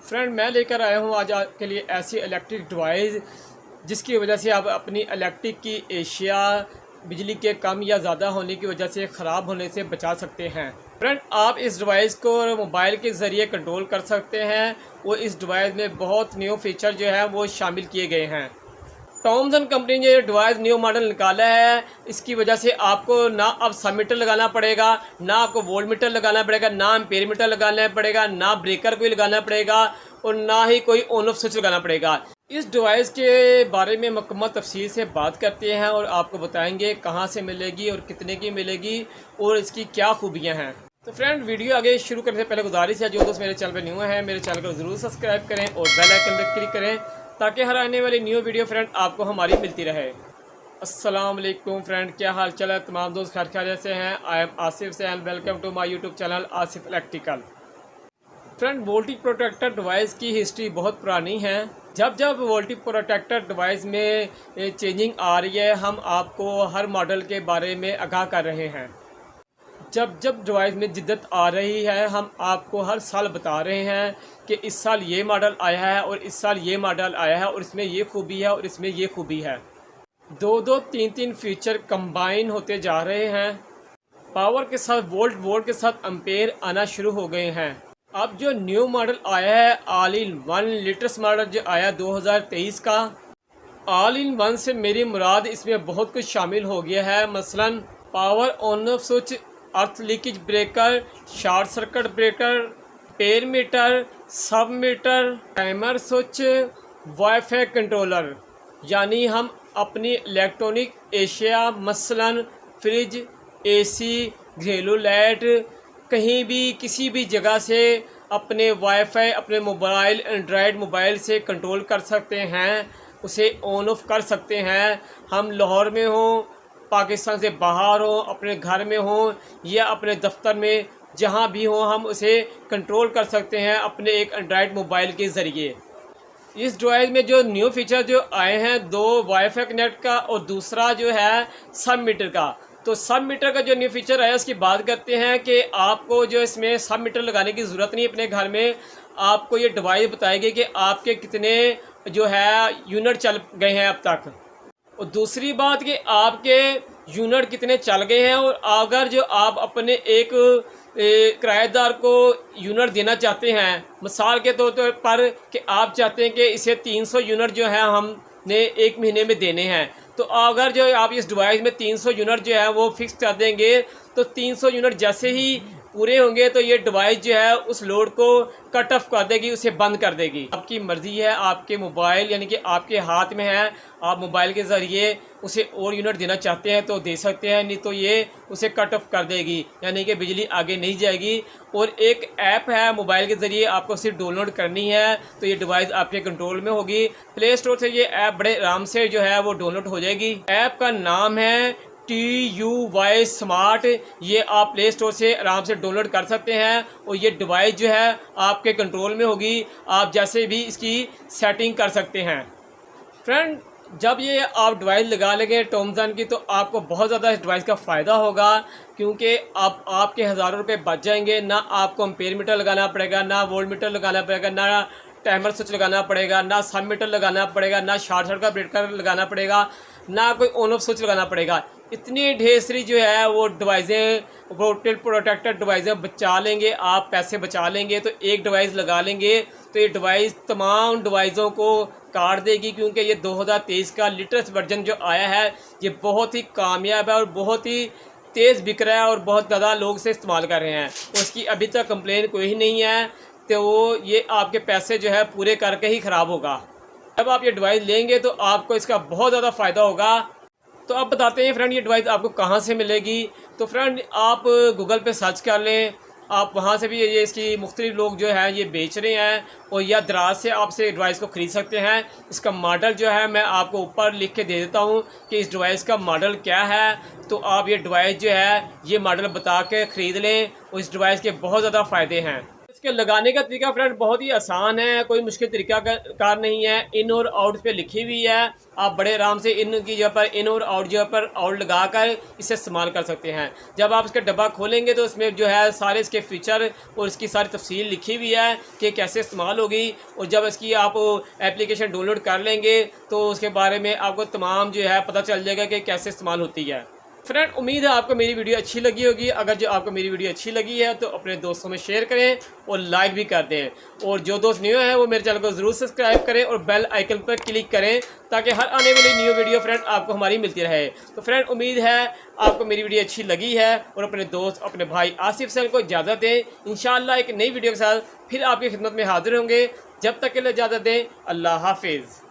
Friend, मैं लेकर आया हूँ आज आपके लिए ऐसी इलेक्ट्रिक डिवाइस जिसकी वजह से आप अपनी इलेक्ट्रिक की एशिया बिजली के कम या ज़्यादा होने की वजह से ख़राब होने से बचा सकते हैं। फ्रेंड, आप इस डिवाइस को मोबाइल के ज़रिए कंट्रोल कर सकते हैं। वो इस डिवाइस में बहुत न्यू फीचर जो है वो शामिल किए गए हैं। टॉमसन कंपनी ने ये डिवाइस न्यू मॉडल निकाला है। इसकी वजह से आपको ना अब सब मीटर लगाना पड़ेगा, ना आपको वोल्ट मीटर लगाना पड़ेगा, ना एम्पेयर मीटर लगाना पड़ेगा, ना ब्रेकर कोई लगाना पड़ेगा और ना ही कोई ऑन ऑफ स्विच लगाना पड़ेगा। इस डिवाइस के बारे में मुकम्मल तफसील से बात करते हैं और आपको बताएंगे कहाँ से मिलेगी और कितने की मिलेगी और इसकी क्या खूबियाँ हैं। तो फ्रेंड, वीडियो आगे शुरू करने से पहले गुजारिश है, जो दोस्त मेरे चैनल पर न्यू है मेरे चैनल को ज़रूर सब्सक्राइब करें और बेल आइकन पर क्लिक करें ताकि हर आने वाली न्यू वीडियो फ्रेंड आपको हमारी मिलती रहे। अस्सलाम वालेकुम फ्रेंड, क्या हाल चाल है तमाम दोस्त? खैर खैरियत से हैं? आई एम आसिफ से and welcome to my YouTube channel Asif electrical. Friend, voltage protector device की हिस्ट्री बहुत पुरानी है। जब जब वोल्टेज प्रोटेक्टर डिवाइस में चेंजिंग आ रही है, हम आपको हर मॉडल के बारे में आगाह कर रहे हैं। जब जब डिवाइस में जिद्दत आ रही है, हम आपको हर साल बता रहे हैं कि इस साल ये मॉडल आया है और इस साल ये मॉडल आया है और इसमें ये खूबी है और इसमें ये खूबी है। दो तीन फीचर कंबाइन होते जा रहे हैं। पावर के साथ वोल्ट के साथ एम्पेयर आना शुरू हो गए हैं। अब जो न्यू मॉडल आया है all in one latest model जो आया 2023 का, ऑल इन वन से मेरी मुराद इसमें बहुत कुछ शामिल हो गया है। मसलन power on off switch, earth leakage breaker, short circuit breaker, pair meter, sub meter, timer switch, wifi controller. यानी हम अपनी इलेक्ट्रॉनिक एशिया मसलन फ्रिज, एसी, घरेलू लाइट कहीं भी किसी भी जगह से अपने वाईफाई अपने मोबाइल एंड्रॉयड मोबाइल से कंट्रोल कर सकते हैं, उसे ऑन ऑफ कर सकते हैं। हम लाहौर में हों, पाकिस्तान से बाहर हो, अपने घर में हो या अपने दफ्तर में, जहां भी हो हम उसे कंट्रोल कर सकते हैं अपने एक एंड्रॉयड मोबाइल के ज़रिए। इस डिवाइस में जो न्यू फीचर जो आए हैं, दो वाईफाई कनेक्ट का और दूसरा जो है सब मीटर का। तो सब मीटर का जो न्यू फीचर आया उसकी बात करते हैं कि आपको जो इसमें सब मीटर लगाने की ज़रूरत नहीं। अपने घर में आपको ये डिवाइस बताएगी कि आपके कितने जो है यूनिट चल गए हैं अब तक, और दूसरी बात कि आपके यूनिट कितने चल गए हैं। और अगर जो आप अपने एक किराएदार को यूनिट देना चाहते हैं, मिसाल के तौर पर कि आप चाहते हैं कि इसे 300 यूनिट जो है हमने एक महीने में देने हैं, तो अगर जो आप इस डिवाइस में 300 यूनिट जो है वो फिक्स कर देंगे, तो 300 यूनिट जैसे ही पूरे होंगे तो ये डिवाइस जो है उस लोड को कट ऑफ कर देगी, उसे बंद कर देगी। आपकी मर्ज़ी है, आपके मोबाइल यानी कि आपके हाथ में है, आप मोबाइल के ज़रिए उसे और यूनिट देना चाहते हैं तो दे सकते हैं, नहीं तो ये उसे कट ऑफ कर देगी, यानी कि बिजली आगे नहीं जाएगी। और एक ऐप है मोबाइल के ज़रिए आपको सिर्फ डाउनलोड करनी है, तो ये डिवाइस आपके कंट्रोल में होगी। प्ले स्टोर से ये ऐप बड़े आराम से जो है वो डाउनलोड हो जाएगी। ऐप का नाम है TUY स्मार्ट। ये आप प्ले स्टोर से आराम से डाउनलोड कर सकते हैं और ये डिवाइस जो है आपके कंट्रोल में होगी। आप जैसे भी इसकी सेटिंग कर सकते हैं। फ्रेंड, जब ये आप डिवाइस लगा लेंगे टॉमसन की, तो आपको बहुत ज़्यादा इस डिवाइस का फ़ायदा होगा, क्योंकि अब आपके हज़ारों रुपये बच जाएंगे। ना आपको एम्पेयर मीटर लगाना पड़ेगा, ना वोल्ट मीटर लगाना पड़ेगा, ना टाइमर स्विच लगाना पड़ेगा, ना सब मीटर लगाना पड़ेगा, ना शॉर्ट सर्किट ब्रेकर लगाना पड़ेगा, ना कोई ऑन ऑफ स्विच लगाना पड़ेगा। इतनी ढेर सारी जो है वो डिवाइसें वोल्टेज प्रोटेक्टर डिवाइसें बचा लेंगे, आप पैसे बचा लेंगे। तो एक डिवाइस लगा लेंगे तो ये डिवाइस तमाम डिवाइसों को काट देगी, क्योंकि ये 2023 का लेटेस्ट वर्जन जो आया है ये बहुत ही कामयाब है और बहुत ही तेज़ बिक रहा है और बहुत ज़्यादा लोग से इस्तेमाल कर रहे हैं। उसकी अभी तक कंप्लेन कोई ही नहीं है, तो ये आपके पैसे जो है पूरे करके ही ख़राब होगा। जब आप ये डिवाइस लेंगे तो आपको इसका बहुत ज़्यादा फ़ायदा होगा। तो अब बताते हैं फ्रेंड ये डिवाइस आपको कहाँ से मिलेगी। तो फ्रेंड, आप गूगल पे सर्च कर लें, आप वहाँ से भी ये इसकी मुख्तलिफ लोग जो हैं ये बेच रहे हैं, और या दराज से आपसे डिवाइस को ख़रीद सकते हैं। इसका मॉडल जो है मैं आपको ऊपर लिख के दे देता हूँ कि इस डिवाइस का मॉडल क्या है, तो आप ये डिवाइस जो है ये मॉडल बता के ख़रीद लें और इस डिवाइस के बहुत ज़्यादा फ़ायदे हैं। इसके लगाने का तरीका फ्रेंड बहुत ही आसान है, कोई मुश्किल तरीका कार नहीं है। इन और आउट पे लिखी हुई है, आप बड़े आराम से इन की जगह पर इन और आउट जगह पर आउट लगा कर इसे इस्तेमाल कर सकते हैं। जब आप इसका डब्बा खोलेंगे तो इसमें जो है सारे इसके फीचर और इसकी सारी तफसील लिखी हुई है कि कैसे इस्तेमाल होगी। और जब इसकी आप एप्लीकेशन डाउनलोड कर लेंगे तो उसके बारे में आपको तमाम जो है पता चल जाएगा कि कैसे इस्तेमाल होती है। फ्रेंड उम्मीद है आपको मेरी वीडियो अच्छी लगी होगी। अगर जो आपको मेरी वीडियो अच्छी लगी है तो अपने दोस्तों में शेयर करें और लाइक भी कर दें। और जो दोस्त न्यू हैं वो मेरे चैनल को ज़रूर सब्सक्राइब करें और बेल आइकन पर क्लिक करें ताकि हर आने वाली न्यू वीडियो फ्रेंड आपको हमारी मिलती रहे। तो फ्रेंड उम्मीद है आपको मेरी वीडियो अच्छी लगी है और अपने दोस्त अपने भाई आसिफ सैन को इजाज़त दें। इंशाअल्लाह एक नई वीडियो के साथ फिर आपकी खिदमत में हाजिर होंगे। जब तक के लिए इजाज़त दें, अल्लाह हाफिज़।